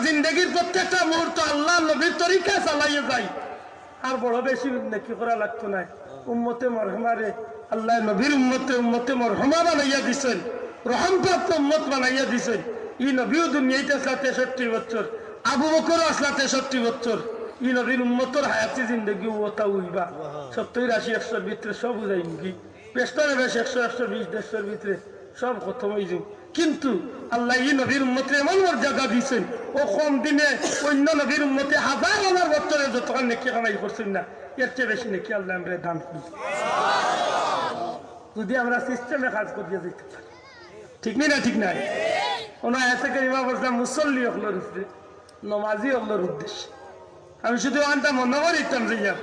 জিন্দগির প্রত্যেকটা মুহূর্ত আল্লাহ নবীর তরিকায় চালাইয়ে যায় আর বড় বেশি নেকি করা লাগতো না উম্মতে মরহমারে আল্লাহ নবীর উম্মতে মরহমা বানাইয়া দিছেন রহমপ্রাপ্ত উম্মত বানাইয়া দিছেন ই নবীও দুনিয়াতে আসলা 63 বছর আবু বকর আসলা 63 বছর ই নবীর উম্মতর হায়াতি জিন্দগি ওটা উইবা 70 80 100 ভিতরে সব বুঝাই নাকি পেস্টরে বেশ 100 120 150 ভিতরে সব খতম হয়ে যাবে কিন্তু আল্লাহ ই নবীর উম্মতে এমন মর্যাদা দিয়েছেন ও কম দিনে অন্য নবীর উম্মতে হাজার হাজার বছরে যতক্ষণ নেকি কামাই করছেন না এর চেয়ে বেশি নেকি আল্লাহ আমরা দান করি যদি আমরা সিস্টেমে কাজ করিয়ে যেতে পারি ঠিক নেই না ঠিক নাই ওনা এতে করিমা বলতাম মুসল্লি হকলোর উদ্দেশ্যে নমাজি হকলোর উদ্দেশ্যে আমি শুধু আনটা মনে করিতাম যে ইয়ার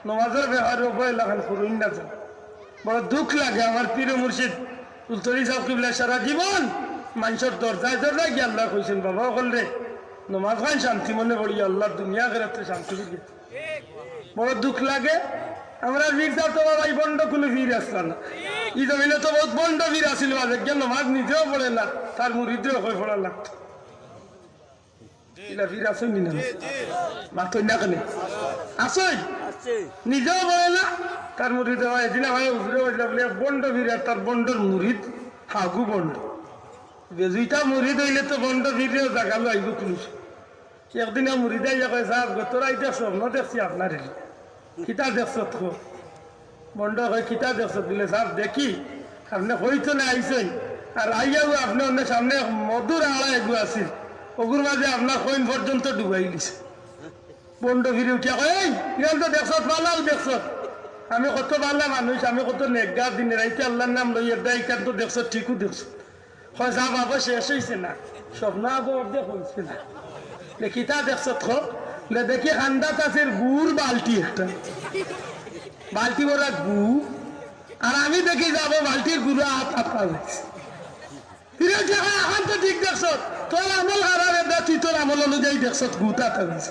নমাজের ব্যবহার উভয় লাগান করুন না যান বড় দুঃখ লাগে আমার পীর মুর্শিদ উলতরি সাহেব কিবলা সারা জীবন মানুষের দরজায় দরজায় গিয়ে আল্লাহ কইছেন বাবা বললে নমাজ খান শান্তি মনে পড়ি আল্লাহ দুনিয়া ঘেরাতে শান্তি দিকে বড় দুঃখ লাগে আমরা বীর সাহেব তো বাবা এই বন্ড কোনো বীর আসল না ই জমিনে তো বহুত বন্ড বীর আসিল বাজে নমাজ নিজেও পড়ে না তার মুরিদেও হয়ে পড়া লাগতো বীর আসেন না মাতই না কেন আসই নিজেও পড়ে না তার মুরিদ এদিন বন্ড বীর আর তার বন্ডর মুরিদ হাগু বন্ড বেজুইটা মুরিদ হইলে তো বন্ড বীরেও জাগালো আইব পুলিশ একদিন মুরিদাই কয় সাহেব তোরা এটা স্বপ্ন দেখছি আপনার কিতা দেখছ তো বন্ড হয় কিতা দেখছ দিলে সাহেব দেখি আপনি হইতো না আইসেন আর আইয়াও আপনি অন্য সামনে মধুর আড়া এগু আসিল ওগুর মাঝে আপনার কইন পর্যন্ত ডুবাই দিছে বন্ড ফিরে উঠিয়া কয় ইরান তো দেখছ পালাও দেখছ আমি কত ভালো মানুষ আমি কত নেগা দিনে রাইতে আল্লাহর নাম লইয়া দেয় কেন তো দেখছ ঠিকও দেখছ হয় সাহেব আবো শেষ হয়েছে না স্বপ্ন আবো অর্ধেক হয়েছে না কিতা দেখছ দেখি খান্দাত আছে গুড় বালতি একটা বালতি ভরা গু আর আমি দেখি যাবো বালতির গুড়া হাত হাতা যাচ্ছে এখন তো ঠিক দেখছ তোর আমল হারারে দে তুই তোর আমল অনুযায়ী দেখছ গুটা থাকছে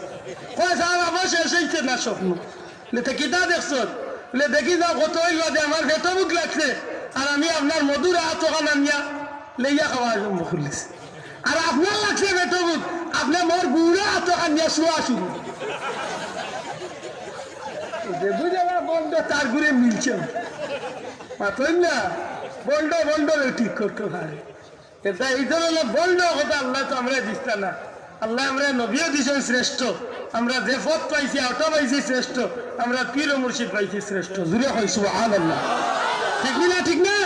আবার শেষ হয়েছে না স্বপ্ন কিতা দেখছ দেখি যাও কত আমার ভেত মুখ লাগছে আর আমি আপনার মধুর হাত ওখানে আনিয়া লইয়া খাওয়া আরম্ভ করলেছি আর আপনার লাগছে ভেত মুখ আপনি মোর গুড়া হাত আনিয়া শোয়া শুরু বুঝে বন্ড তার ঘুরে মিলছে মাতই না বন্ড বন্ডরে ঠিক করতে পারে এটা এই ধরনের বন্ড কথা আল্লাহ তো আমরা দিচ্ছ না আল্লাহ আমরা নবীও দিছেন শ্রেষ্ঠ আমরা যে পথ পাইছি ওটা পাইছি শ্রেষ্ঠ আমরা পীর মুর্শিদ পাইছি শ্রেষ্ঠ জুড়ে হয় সুবহানাল্লাহ ঠিক না ঠিক না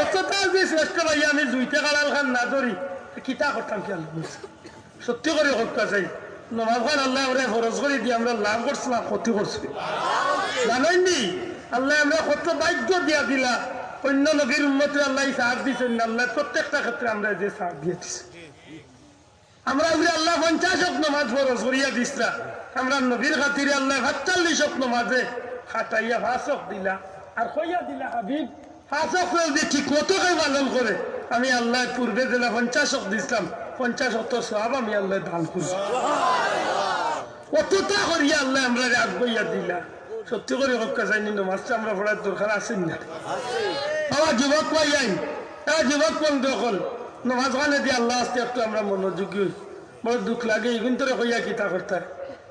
এতটা যে শ্রেষ্ঠ ভাই আমি দুইটা কালাল খান না ধরি কিতা করতাম কি আল্লাহ সত্যি করে করতে চাই নমাজ খান আল্লাহ আমরা ফরজ করে দিয়ে আমরা লাভ করছিলাম ক্ষতি করছি জানেন নি আল্লাহ আমরা কত ভাগ্য দিয়া দিলা অন্য নবীর উম্মতে আল্লাহ সাহায্য দিচ্ছেন আল্লাহ প্রত্যেকটা ক্ষেত্রে আমরা যে সাহায্য দিয়ে দিচ্ছি আমরা আল্লাহ 50 নামাজ ফরজ করিয়া দিছিলা আমরা নবীর খাতিরে আল্লাহ 45 নামাজে খাটাইয়া 5 দিলা আর কইয়া দিলা হাবিব 5 যদি ঠিক মতো করে পালন করে আমি আল্লাহ পূর্বে দিলা 50 দিছিলাম 50 সওয়াব আমি আল্লাহ দান করছি কতটা করিয়া আল্লাহ আমরা আগুইয়া দিলা সত্যি করে হক্কা চাইনি নামাজটা আমরা পড়ার দরকার আছে না আমার যুবক পাই যাই যুবক বন্ধু হল নামাজ খানে দিয়ে আল্লাহ আসতে একটু আমরা মনোযোগী হই বড় দুঃখ লাগে এই কিন্তু কইয়া কিতা করতে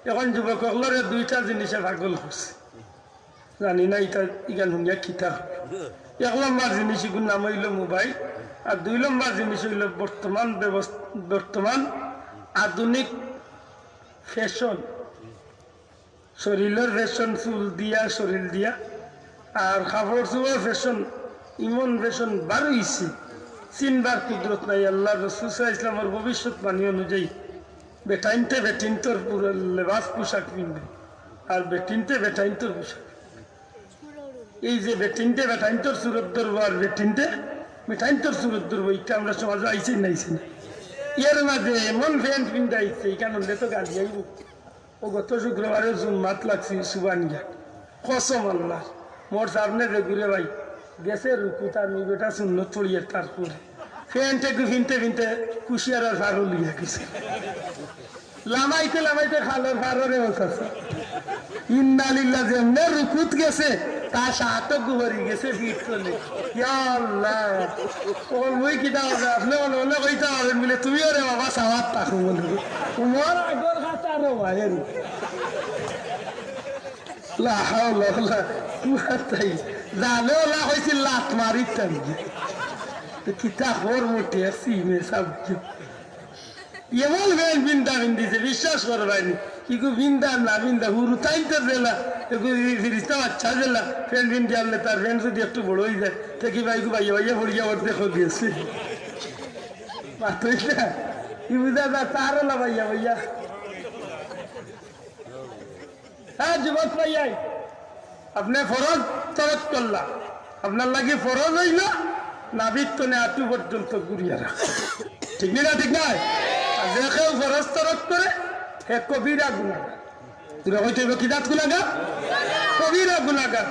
এখন যুবক হলরে দুইটা জিনিসে পাগল করছে জানি না এটা ইগান শুনিয়া কিতা এক নম্বর জিনিস এগুলো নাম হইল মোবাইল আর 2 নম্বর জিনিস হইল বর্তমান আধুনিক ফ্যাশন শরীরের ফ্যাশন ফুল দিয়া শরীর দিয়া আর খাবার চুয়ার ফ্যাশন ইমন ফ্যাশন বাড়ইছে চিনবার কুদরত নাই আল্লাহ রাসূল সাল্লাল্লাহু আলাইহি ওয়াসাল্লামের ভবিষ্যৎবাণী অনুযায়ী বেটাইনতে বেটিনতর পুরো লেবাস পোশাক পিনবে আর বেটিনতে বেটাইনতর পোশাক এই যে বেটিনতে বেটাইনতর সুরত ধরবো আর বেটিনতে বেটাইনতর সুরত ধরবো এইটা আমরা সমাজে আইসি নাইছি না এর মাঝে এমন প্যান্ট পিনতে আইছে এই কারণে তো গাড়ি আইব ও গত শুক্রবারে জুম্মাত লাগছি সুবানিয়া কসম আল্লাহ মোর সামনে যে ঘুরে ভাই গেছে রুকু তার বেটা শূন্য চড়িয়ে তারপরে ফ্যানটা ফিনতে ফিনতে কুশিয়ার ফারো লিয়া গেছে লামাইতে লামাইতে খালোর ফারোরে বসাছে ইন্নালিল্লাহ যেমনে রুকুত গেছে তা সাত গুহরি গেছে ভিড় চলে মই কিতা হবে আপনি মনে মনে কইতে পারবেন বলে তুমিও রে বাবা সাওয়ার তাকো মনে তোমার আগর খাতা আরো ভাইয়ের জানেও না হয়েছিল লাত মারিতাম কিতা হর মোটে সিমে সব এমন ভ্যান বিন্দা বিন্দিছে বিশ্বাস করবাইনি কিগু বিন্দা না বিন্দা হুরু তাইতে দিলা ফিরিস্তা বাচ্চা দিলা ফ্যান বিন্দি আনলে তার ফ্যান যদি একটু বড় হয়ে যায় তো কি ভাইগু ভাইয়া ভাইয়া ভরিয়া ওর দেখো দিয়েছে কি বুঝা যা তারও না ভাইয়া ভাইয়া হ্যাঁ যুবক ভাইয়াই আপনি ফরজ তরক করলা আপনার লাগে ফরজ হইল নাবিত তো আটু পর্যন্ত ঘুরিয়া রাখ ঠিক না ঠিক নয় আর যে কেউ ফরজ তরক করে হে কবিরা গুণাগার তুই হইতে কি জাত গুণাগার কবিরা গুণাগার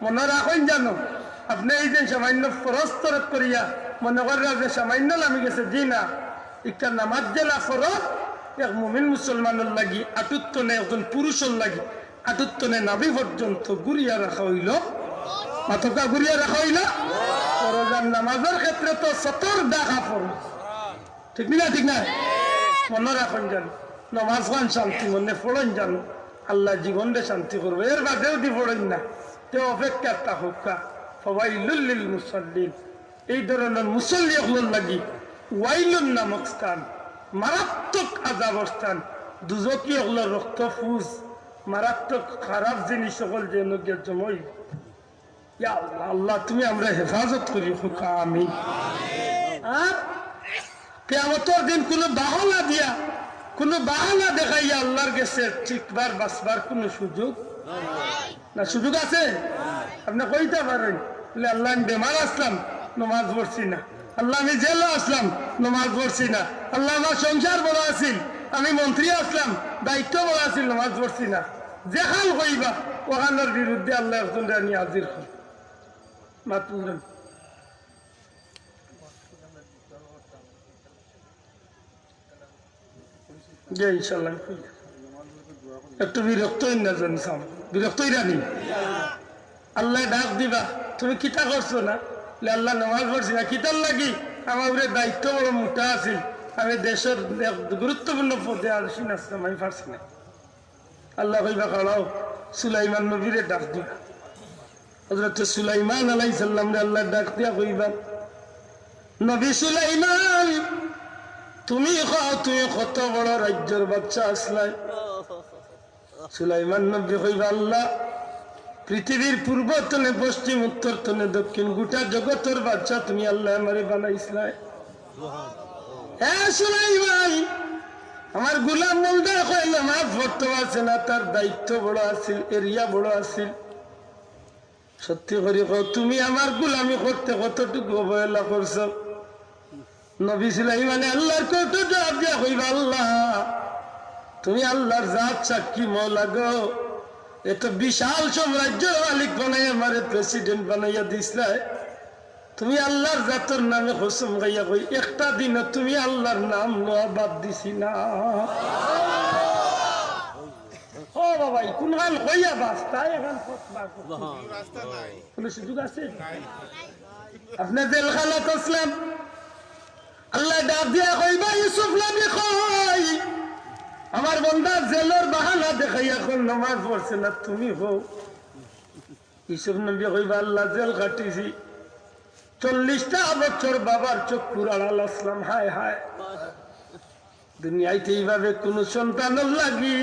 মনে রাখেন জানো আপনি এই যে সামান্য ফরজ তরক করিয়া মনে করেন যে সামান্য নামি গেছে জি না একটা নামাজ জেলা ফরজ এক মুমিন মুসলমানের লাগি আটুত্তনে একজন পুরুষের লাগি আটুত্তনে নাভি পর্যন্ত ঘুরিয়া রাখা হইল মাথকা ঘুরিয়া রাখা হইল ফরজার নামাজের ক্ষেত্রে তো সতর দেখা ফরজ ঠিক না ঠিক না মনে রাখেন জানো নমাজ খান শান্তি মনে পড়েন জানো আল্লাহ জীবনটা শান্তি করবো এর বাদেও দি পড়েন না তে অপেক্ষা তা হোকা ফাওয়াইলুল লিল মুসাল্লিন এই ধরনের মুসল্লি হল লাগি ওয়াইলুন নামক স্থান মারাত্মক আযাব স্থান দুজকি হলো রক্ত ফুজ মারাত্মক খারাপ জিনিস সকল যেন জমই ইয়া আল্লাহ আল্লাহ তুমি আমরা হেফাজত করি হোকা আমিন আর কিয়ামতের দিন কোনো বাহানা দিয়া কোনো বাহানা দেখাইয়া আল্লাহর কাছে ঠিকবার বাসবার কোনো সুযোগ না সুযোগ আছে আপনি কইতে পারেন বলে আল্লাহ আমি বেমার আসলাম নমাজ পড়ছি না আল্লাহ আমি জেলে আসলাম নমাজ পড়ছি না আল্লাহ আমার সংসার বড় আছিল আমি মন্ত্রী আসলাম দায়িত্ব বড় আছিল নমাজ পড়ছি না যেখান কইবা ওখানের বিরুদ্ধে আল্লাহ একজন রানী হাজির হন মাতুরেন যে ইনশাল্লাহ একটু বিরক্তই না জানছাম বিরক্তই রানি আল্লাহ ডাক দিবা তুমি কিতা করছো না আল্লাহ নামাজ পড়ছি না কিতার লাগি আমার উপরে দায়িত্ব বড় মোটা আছিল আমি দেশের গুরুত্বপূর্ণ পদে আসি না আমি পারছি না আল্লাহ কইবা কালাও সুলাইমান নবীরে ডাক দিবা হযরত সুলাইমান আলাইহিস সালাম রে আল্লাহ ডাক দিয়া কইবা নবী সুলাইমান তুমি কত বড় রাজ্যের বাচ্চা আসলাই সুলাইমান নবী কইবা আল্লাহ পৃথিবীর পূর্ব তনে পশ্চিম উত্তর তনে দক্ষিণ গোটা জগতের বাচ্চা তুমি আল্লাহ আমারে বানাইছিলাই হ্যাঁ সুলাইমান আমার গোলাম বলতে কইল আমার ফটো আছে না তার দায়িত্ব বড় আছিল এরিয়া বড় আছিল সত্যি করে কও তুমি আমার গোলামি করতে কতটুকু অবহেলা করছো নবী সুলাইমান আল্লাহর কত জবাব দিয়া কইবা আল্লাহ তুমি আল্লাহর জাত সাক্ষী মওলা গো এত বিশাল সাম্রাজ্যের মালিক বানাই আমারে প্রেসিডেন্ট বানাইয়া দিছলাই তুমি আল্লাহর জাতের নামে কসম গাইয়া কই একটা দিন তুমি আল্লাহর নাম লওয়া বাদ দিছি না ও বাবা কোন গান কইয়া বাস্তা এখন রাস্তা নাই কোন সুযোগ আছে আপনি জেলখানাত আসলাম আল্লাহ ডাক দিয়া কইবা ইউসুফ নবী কই আমার বান্দা জেলের বাহানা দেখাইয়া কোন নামাজ পড়ছে না তুমি হও ইউসুফ নবী কইবা আল্লাহ জেল কাটিছি 40টা বছর বাবার চক্ষুর আড়াল আসলাম হায় হায় দুনিয়াতে এইভাবে কোন সন্তানের লাগি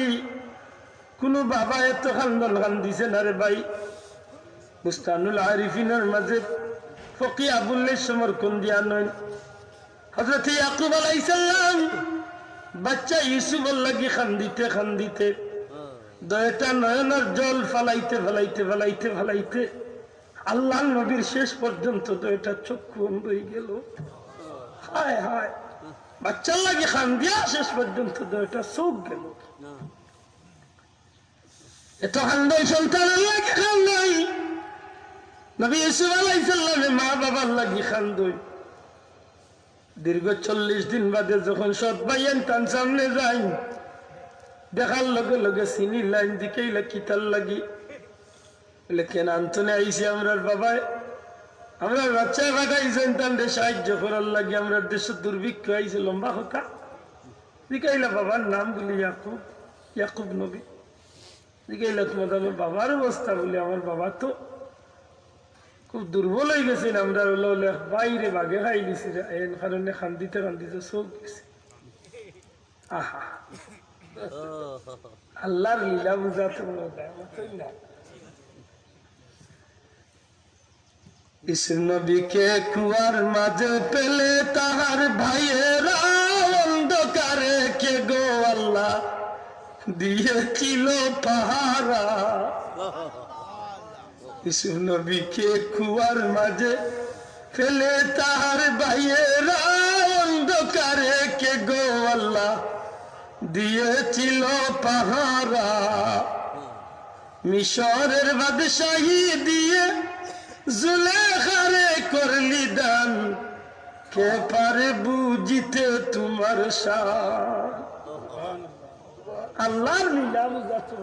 কোন বাবা এত খান্দন কান্দিছে না রে ভাই বুস্তানুল আরিফিনের মাঝে ফকি আবুল্লের সমর্থন দিয়া নয় হযরত ইয়াকুব আলাইহিস সালাম বাচ্চা ইউসুফের লাগি খান্দিতে খান্দিতে দয়টা নয়নের জল ফালাইতে ফালাইতে ফালাইতে ফালাইতে আল্লাহ নবীর শেষ পর্যন্ত দয়টা চক্ষু বন্ধ হয়ে গেল হায় হায় বাচ্চার লাগি খান্দিয়া শেষ পর্যন্ত দয়টা চোখ গেল এত খান্দাই সন্তানের লাগি খান্দাই নবী ইউসুফ আলাইহিস সালামের মা বাবার লাগি খান্দই দীর্ঘ 40 দিন বাদে যখন সৎ ভাইয়ান তার সামনে যাই দেখার লগে লগে চিনি লাইন দিকেই কিতার লাগি বলে কেন আন্তনে আইসি আমরার বাবায় আমরা বাচ্চা পাঠাইছেন তাহলে সাহায্য করার লাগে আমরা দেশের দুর্ভিক্ষ আইছে লম্বা কথা জিকাইলা বাবার নাম বলি ইয়াকুব ইয়াকুব নবী জিকাইলা তোমার আমার বাবার অবস্থা বলি আমার বাবা তো খুব দুর্বল হয়ে গেছেন আমরা বাইরে বাঘে খাই গেছি এর কারণে খান্দিতে খান্দিতে চোখ গেছে আহা আল্লাহর লীলা বুঝাতে না इस नबी के कुआर माঝে পেলে তাহার ভাইয়েরা অন্ধকারে কে গো আল্লাহ দিয়েছিল পাহারা इस नबी के কুয়ার মাঝে পেলে তাহার ভাইয়েরা অন্ধকারে কে গো আল্লাহ দিয়েছিল পাহারা মিশরের বাদশাহী দিয়ে জুলেখারে করলি দান কে পারে বুঝিতে তোমার শান আল্লাহর লীলা বুঝাতে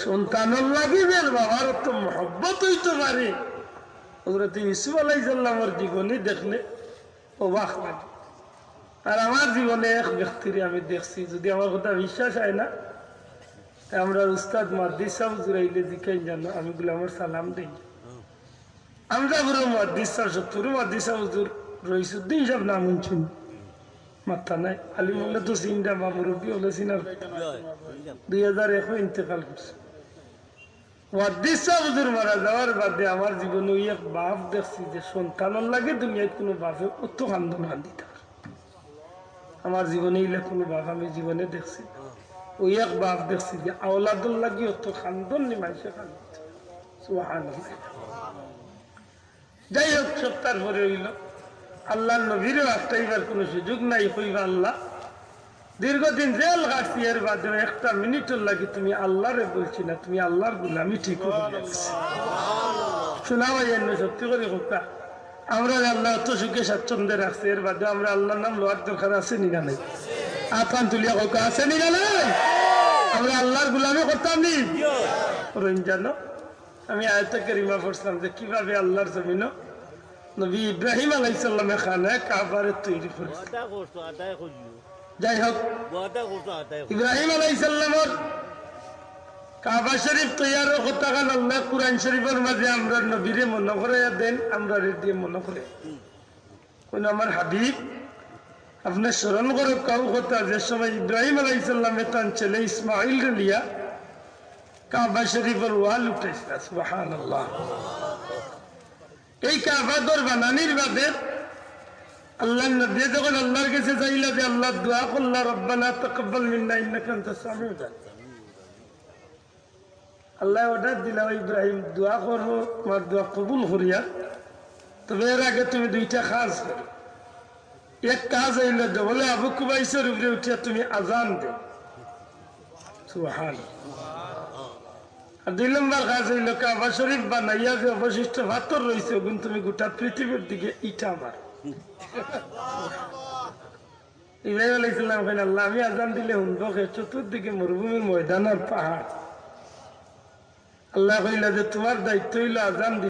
সন্তানের লাগিবেন বাবার তো মহব্বত হইতে পারে হযরত ইউসুফ আলাইহিস সালামের জীবনী দেখলে অবাক লাগে আর আমার জীবনে এক ব্যক্তির আমি দেখছি যদি আমার কথা বিশ্বাস হয় না আমরা উস্তাদ মুহাদ্দিস সাহেব জুরাইলে জিকাই জানো আমি বলে আমার সালাম দেই আমরা পুরো মুহাদ্দিস সাহেব সত্তর মুহাদ্দিস সাহেব হুজুর রইসুদ্দিন সাহেব নাম শুনছেন মাথা নাই আলিমুল্লাহ তো সিনটা বা মুরব্বী হলে সিনার 2001 ইন্তেকাল করছে মুহাদ্দিস সাহেব হুজুর মারা যাওয়ার বাদে আমার জীবনে ওই এক বাপ দেখছি যে সন্তানের লাগে দুনিয়ায় কোনো বাপে অত কান্দন কান্দিতে পারে আমার জীবনে ইলে কোনো বাপ আমি জীবনে দেখছি ওই এক বাপ দেখছি যে আওলাদুল লাগি অত খান্দন নি মাইসে কান্দিতে সুবহানাল্লাহ যাই হোক সপ্তাহ পরে হইল আল্লাহ নবীরও আস্তাইবার কোনো সুযোগ নাই হইবা আল্লাহ দীর্ঘদিন জেল কাটছি এর বাদে একটা মিনিটের লাগে তুমি আল্লাহরে বলছি না তুমি আল্লাহর গুলামি ঠিক শোনা ভাই সত্যি করে কথা আমরা আল্লাহ অত সুখে স্বাচ্ছন্দ্যে রাখছি এর বাদে আমরা আল্লাহর নাম লোয়ার দরকার আছে নিগা নাই আপান তুলিয়া কথা আছে নিগা নাই আমরা আল্লাহর গুলামি করতাম নি জানো আমি আয়াতে কারিমা পড়ছিলাম যে কিভাবে আল্লাহর জমিন নবী ইব্রাহিম আলাইহিস সালামের খানা কাবারে তৈরি করেছে যাই হোক ইব্রাহিম আলাইহিস সালামের কাবা শরীফ তৈয়ার কথা গান আল্লাহ কুরআন শরীফের মাঝে আমরা নবীরে মনে করে দেন আমরা দিয়ে মনে করে কোন আমার হাবিব আপনি স্মরণ করে কাউ কথা যে সময় ইব্রাহিম আলাইহিস সালামের তার ছেলে ইসমাইল রে লিয়া কাবা শরীফের ওয়াল উঠাইছিল সুবহানাল্লাহ এই কাবা দর বানানির বাদে আল্লাহ নবী যখন আল্লাহর কাছে যাইলা যে আল্লাহ দোয়া করলা রব্বানা তাকাব্বাল মিন্না ইন্নাকা আনতাস সামিউল আলিম আল্লাহ অর্ডার দিলা ইব্রাহিম দোয়া করো তোমার দোয়া কবুল করিয়া তবে এর আগে তুমি দুইটা কাজ করো এক কাজ হইল বলে আবু কুবাইসের উপরে উঠিয়া তুমি আজান দে সুবহানাল্লাহ আর 2 নম্বর কাজ হইল কাবা শরীফ বানাইয়া যে অবশিষ্ট পাথর রয়েছে ওগুন তুমি গোটা পৃথিবীর দিকে ইটা মার ইব্রাহিম আলাইহিস সালাম কইলেন আল্লাহ আমি আজান দিলে শুনবো চতুর্দিকে মরুভূমির ময়দান আর পাহাড় আল্লাহ কইলা যে তোমার দায়িত্ব হইল আজান